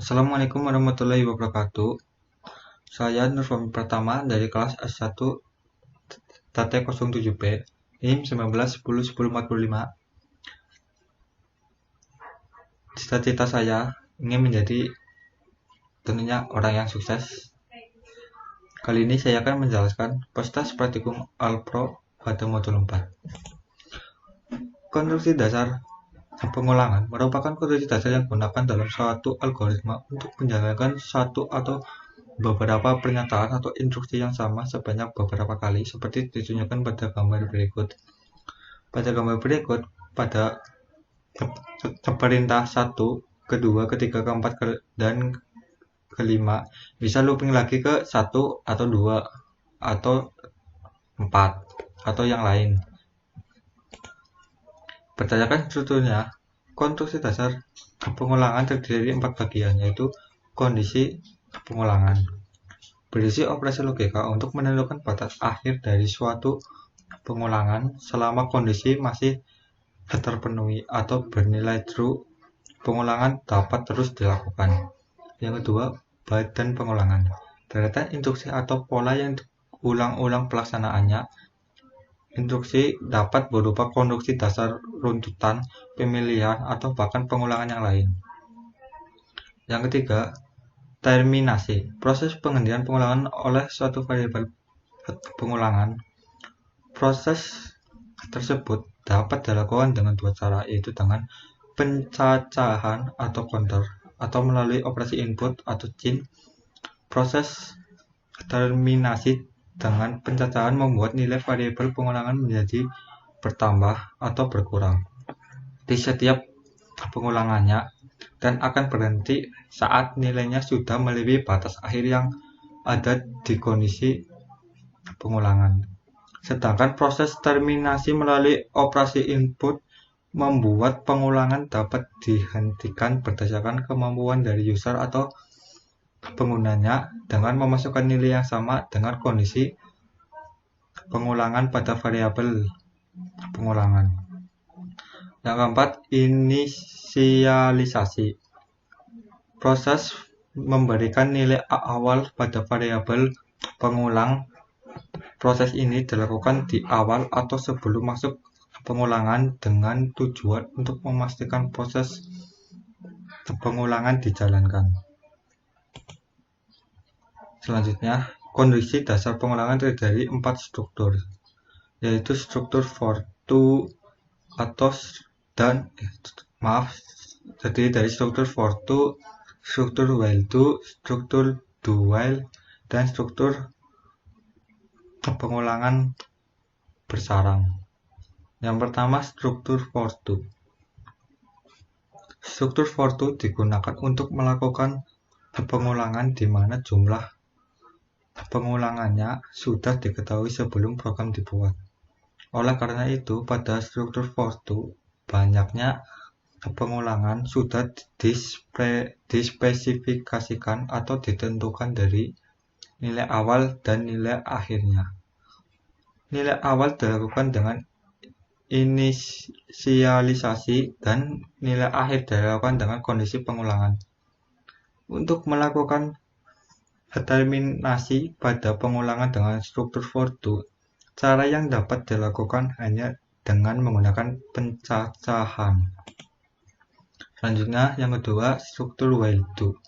Assalamualaikum warahmatullahi wabarakatuh. Saya Nurfami Pratama dari kelas S1 TT07B, NIM 19101045. Cita-cita saya ingin menjadi tentunya orang yang sukses. Kali ini saya akan menjelaskan proses praktikum Alpro pada modul 4. Konstruksi dasar pengulangan merupakan konstruksi dasar yang digunakan dalam suatu algoritma untuk menjalankan satu atau beberapa pernyataan atau instruksi yang sama sebanyak beberapa kali, seperti ditunjukkan pada gambar berikut. Pada gambar berikut, pada perintah 1, kedua, ketiga, keempat, dan kelima bisa looping lagi ke 1 atau 2 atau 4 atau yang lain. Berdasarkan strukturnya, konstruksi dasar pengulangan terdiri dari 4 bagian, yaitu kondisi pengulangan, berisi operasi logika untuk menentukan batas akhir dari suatu pengulangan selama kondisi masih terpenuhi atau bernilai true. Pengulangan dapat terus dilakukan. Yang kedua, badan pengulangan, deretan instruksi atau pola yang diulang-ulang pelaksanaannya. Instruksi dapat berupa konstruksi dasar runtutan, pemilihan, atau bahkan pengulangan yang lain. Yang ketiga, terminasi, proses penghentian pengulangan oleh suatu variabel pengulangan. Proses tersebut dapat dilakukan dengan dua cara, yaitu dengan pencacahan atau counter, atau melalui operasi input atau chain. Proses terminasi dengan pencacahan membuat nilai variabel pengulangan menjadi bertambah atau berkurang di setiap pengulangannya dan akan berhenti saat nilainya sudah melebihi batas akhir yang ada di kondisi pengulangan. Sedangkan proses terminasi melalui operasi input membuat pengulangan dapat dihentikan berdasarkan kemampuan dari user atau penggunanya dengan memasukkan nilai yang sama dengan kondisi pengulangan pada variabel pengulangan. Yang keempat, inisialisasi, proses memberikan nilai awal pada variabel pengulang. Proses ini dilakukan di awal atau sebelum masuk pengulangan dengan tujuan untuk memastikan proses pengulangan dijalankan. Selanjutnya, kondisi dasar pengulangan terdiri dari 4 struktur, yaitu struktur for to atau terdiri dari struktur for to, struktur while to, struktur do while, dan struktur pengulangan bersarang. Yang pertama, struktur for to. Struktur for to digunakan untuk melakukan pengulangan di mana jumlah pengulangannya sudah diketahui sebelum program dibuat. Oleh karena itu, pada struktur for to, banyaknya pengulangan sudah dispesifikasikan atau ditentukan dari nilai awal dan nilai akhirnya. Nilai awal dilakukan dengan inisialisasi dan nilai akhir dilakukan dengan kondisi pengulangan. Untuk melakukan terminasi pada pengulangan dengan struktur for to, cara yang dapat dilakukan hanya dengan menggunakan pencacahan. Selanjutnya, yang kedua, struktur while to.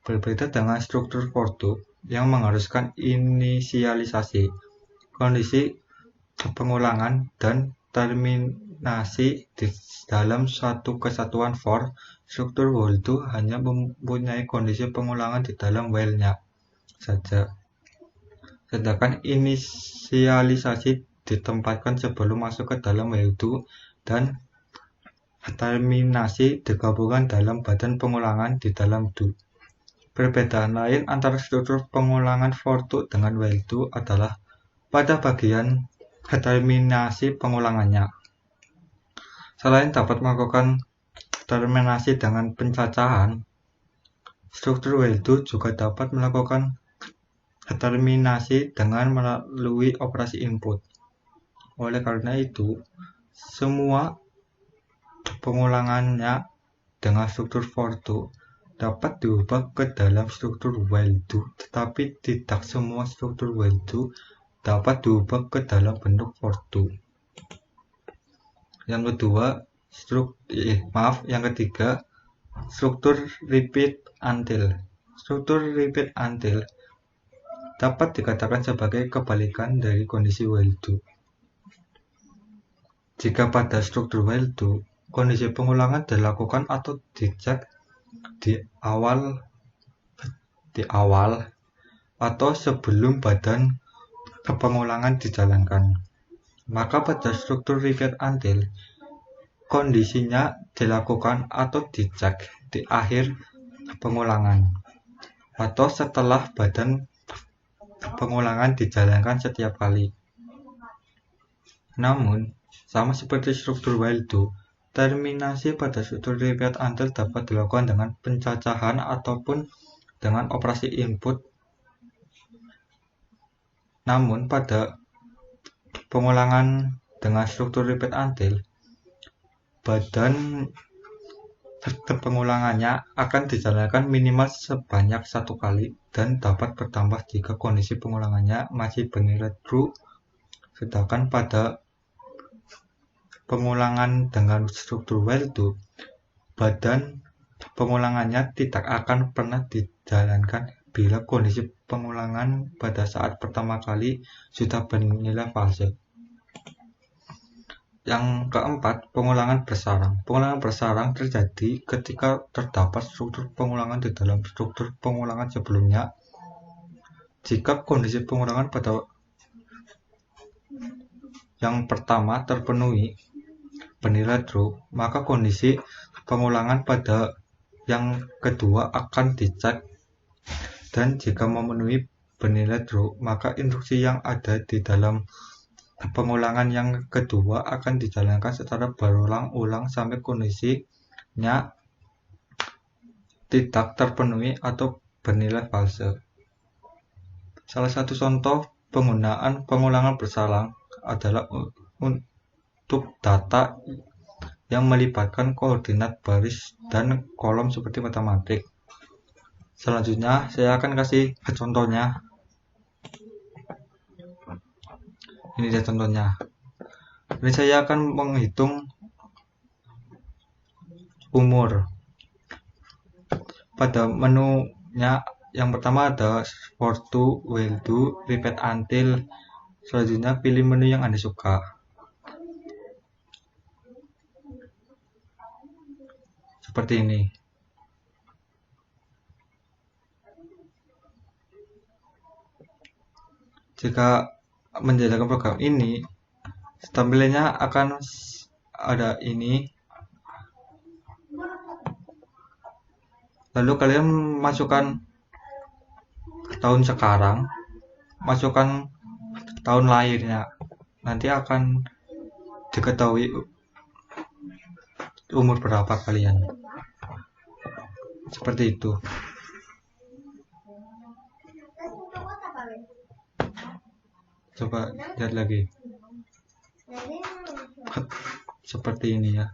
Berbeda dengan struktur for to yang mengharuskan inisialisasi, kondisi pengulangan, dan terminasi di dalam satu kesatuan for, struktur while to hanya mempunyai kondisi pengulangan di dalam while-nya saja. Sedangkan inisialisasi ditempatkan sebelum masuk ke dalam while to dan terminasi digabungkan dalam badan pengulangan di dalam do. Perbedaan lain antara struktur pengulangan for to dengan while to adalah pada bagian terminasi pengulangannya. Selain dapat melakukan terminasi dengan pencacahan, struktur while to juga dapat melakukan terminasi dengan melalui operasi input. Oleh karena itu, semua pengulangannya dengan struktur for to dapat diubah ke dalam struktur while do, tetapi tidak semua struktur while do dapat diubah ke dalam bentuk for do. Yang kedua, yang ketiga, struktur repeat until. Struktur repeat until dapat dikatakan sebagai kebalikan dari kondisi while do. Jika pada struktur while do, kondisi pengulangan dilakukan atau dicek di awal atau sebelum badan pengulangan dijalankan, maka pada struktur repeat until kondisinya dilakukan atau dicek di akhir pengulangan atau setelah badan pengulangan dijalankan setiap kali. Namun, sama seperti struktur while do, terminasi pada struktur repeat until dapat dilakukan dengan pencacahan ataupun dengan operasi input. Namun, pada pengulangan dengan struktur repeat until, badan pengulangannya akan dijalankan minimal sebanyak 1 kali dan dapat bertambah jika kondisi pengulangannya masih bernilai true. Sedangkan pada pengulangan dengan struktur while do, badan pengulangannya tidak akan pernah dijalankan bila kondisi pengulangan pada saat pertama kali sudah bernilai false. Yang keempat, pengulangan bersarang. Pengulangan bersarang terjadi ketika terdapat struktur pengulangan di dalam struktur pengulangan sebelumnya. Jika kondisi pengulangan pada yang pertama terpenuhi bernilai true, maka kondisi pengulangan pada yang kedua akan dicek, dan jika memenuhi bernilai true, maka instruksi yang ada di dalam pengulangan yang kedua akan dijalankan secara berulang-ulang sampai kondisinya tidak terpenuhi atau bernilai false. Salah satu contoh penggunaan pengulangan bersarang adalah untuk data yang melibatkan koordinat baris dan kolom seperti matematik. Selanjutnya saya akan kasih contohnya. Ini dia contohnya. Ini saya akan menghitung umur. Pada menunya yang pertama ada for do, while do, repeat until. Selanjutnya pilih menu yang Anda suka. Seperti ini. Jika menjalankan program ini, tampilannya akan ada ini. Lalu kalian masukkan tahun sekarang, masukkan tahun lahirnya, nanti akan diketahui umur berapa kalian. Seperti itu. Coba lihat lagi. Seperti ini ya.